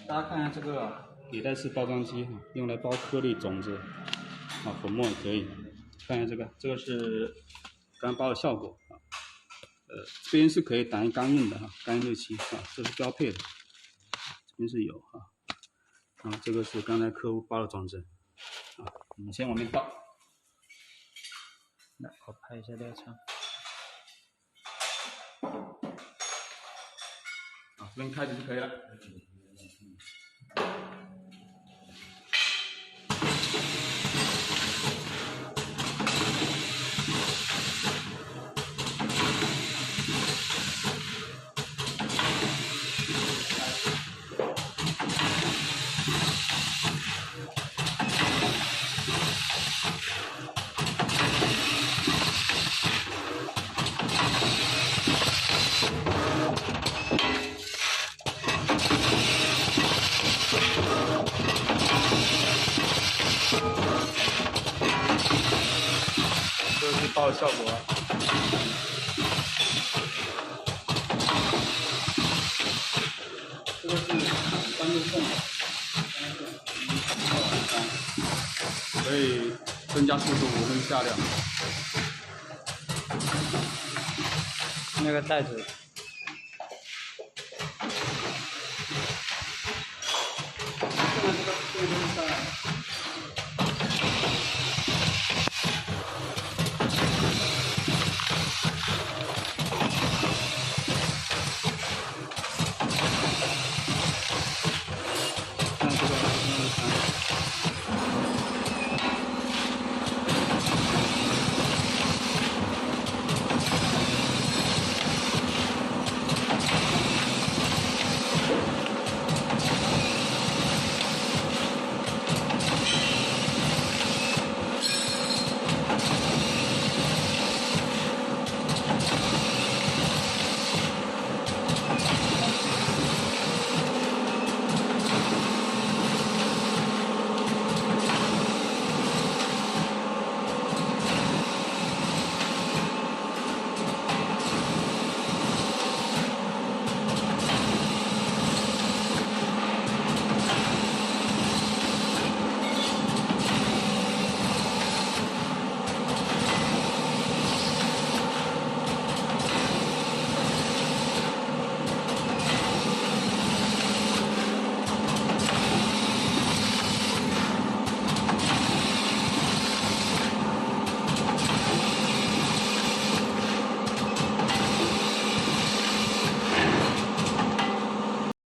大家看一下这个迭代式包装机哈，用来包颗粒、种子啊、粉末也可以。看一下这个是刚包的效果啊。这边是可以打印钢印的哈，钢印日期啊，这是标配的，这边是有哈。然后这个是刚才客户包的种子啊，我们先往面倒。来，我拍一下料仓。啊，这边开始就可以了。这是包的效果啊。这个是3路缝，可以增加速度，无论下料。那个袋子